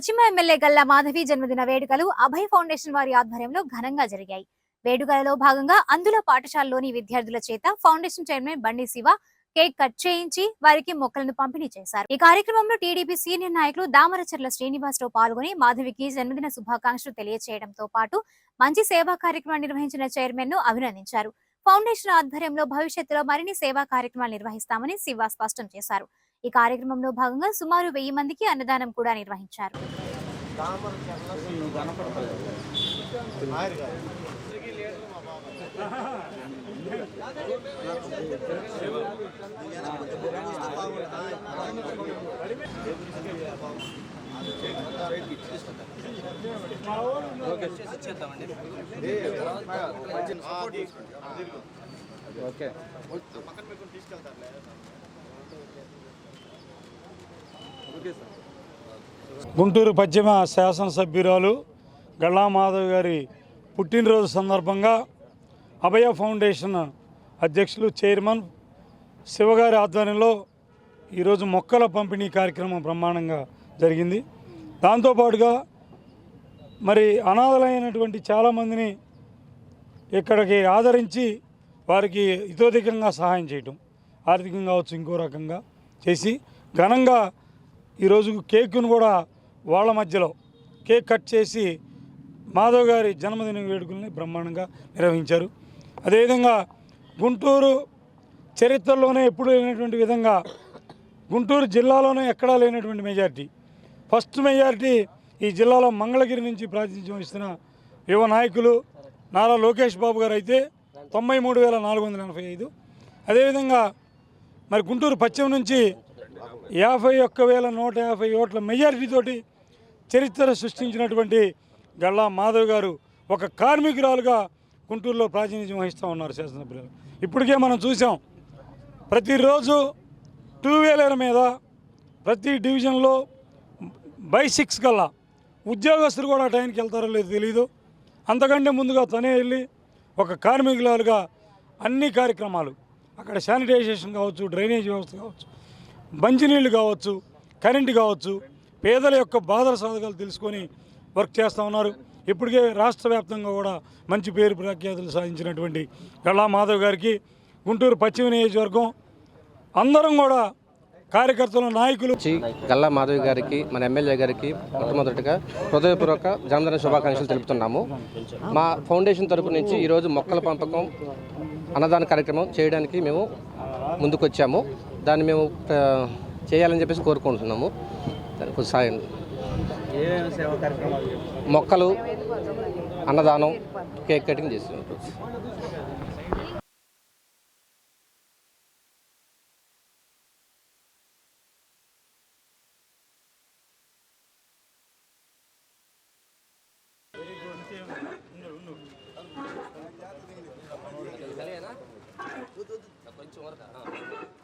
పశ్చిమ ఎమ్మెల్యే గల్లా మాధవి జన్మదిన వేడుకలు అభయ్ ఫౌండేషన్ వారి ఆధ్వర్యంలో ఘనంగా జరిగాయి. వేడుకలలో భాగంగా అందులో పాఠశాలలోని విద్యార్థుల చేత ఫౌండేషన్ చైర్మన్ బండి శివ కేక్ కట్ చేయించి వారికి మొక్కలను పంపిణీ చేశారు. ఈ కార్యక్రమంలో టీడీపీ సీనియర్ నాయకులు దామరచర్ల శ్రీనివాసరావు పాల్గొని మాధవికి జన్మదిన శుభాకాంక్షలు తెలియజేయడంతో పాటు మంచి సేవా కార్యక్రమాన్ని నిర్వహించిన చైర్మన్ ను అభినందించారు. ఫౌండేషన్ ఆధ్వర్యంలో భవిష్యత్తులో మరిన్ని సేవా కార్యక్రమాలు నిర్వహిస్తామని శివ స్పష్టం చేశారు. ఈ కార్యక్రమంలో భాగంగా సుమారు 1000 మందికి అన్నదానం కూడా నిర్వహించారు. గుంటూరు పశ్చిమ శాసనసభ్యురాలు గల్లా మాధవి గారి పుట్టినరోజు సందర్భంగా అభయ ఫౌండేషన్ అధ్యక్షులు చైర్మన్ శివగారి ఆధ్వర్యంలో ఈరోజు మొక్కల పంపిణీ కార్యక్రమం బ్రహ్మాండంగా జరిగింది. దాంతోపాటుగా మరి అనాథలైనటువంటి చాలామందిని ఇక్కడికి ఆదరించి వారికి ఇతోధికంగా సహాయం చేయటం, ఆర్థికంగా కావచ్చు ఇంకో రకంగా చేసి ఘనంగా ఈరోజు కేకును కూడా వాళ్ళ మధ్యలో కేక్ కట్ చేసి మాధవ్ గారి జన్మదిన వేడుకల్ని బ్రహ్మాండంగా నిర్వహించారు. అదేవిధంగా గుంటూరు చరిత్రలోనే ఎప్పుడు లేనటువంటి విధంగా గుంటూరు జిల్లాలోనే ఎక్కడా లేనటువంటి మెజార్టీ, ఫస్ట్ మెజార్టీ ఈ జిల్లాలో మంగళగిరి నుంచి ప్రాతినిధ్యం వహిస్తున్న యువ నాయకులు నారా లోకేష్ బాబు గారు అయితే 93,485. అదేవిధంగా మరి గుంటూరు పశ్చిమ నుంచి 51,150 ఓట్ల మెజారిటీతోటి చరిత్ర సృష్టించినటువంటి గల్లా మాధవ్ గారు ఒక కార్మికురాలుగా గుంటూరులో ప్రాతినిధ్యం వహిస్తూ ఉన్నారు శాసనసభ్యులు. ఇప్పటికే మనం చూసాం, ప్రతిరోజు 2 వీలర్ మీద ప్రతి డివిజన్లో బై 6 కల్లా ఉద్యోగస్తులు కూడా టైంకి వెళ్తారో లేదో తెలియదు. అంతకంటే ముందుగా తనే వెళ్ళి ఒక కార్మికురాలుగా అన్ని కార్యక్రమాలు, అక్కడ శానిటైజేషన్ కావచ్చు, డ్రైనేజ్ వ్యవస్థ కావచ్చు, మంచినీళ్ళు కావచ్చు, కరెంటు కావచ్చు, పేదల యొక్క బాధల సాధకాలు తెలుసుకొని వర్క్ చేస్తూ ఉన్నారు. ఇప్పటికే రాష్ట్ర వ్యాప్తంగా కూడా మంచి పేరు ప్రఖ్యాతులు సాధించినటువంటి గల్లా మాధవ్ గారికి గుంటూరు పశ్చిమ నియోజకవర్గం అందరం కూడా కార్యకర్తలు, నాయకులు గల్లా మాధవి గారికి, మన ఎమ్మెల్యే గారికి మొట్టమొదటిగా హృదయపూర్వక జన్మదిన శుభాకాంక్షలు తెలుపుతున్నాము. మా ఫౌండేషన్ తరపు నుంచి ఈరోజు మొక్కల పెంపకం అన్నదాన కార్యక్రమం చేయడానికి మేము ముందుకొచ్చాము. దాన్ని మేము చేయాలని చెప్పేసి కోరుకుంటున్నాము. దానికి సాయం, మొక్కలు, అన్నదానం, కేక్ కటింగ్ చేస్తున్నాం. కొంచెం వరకు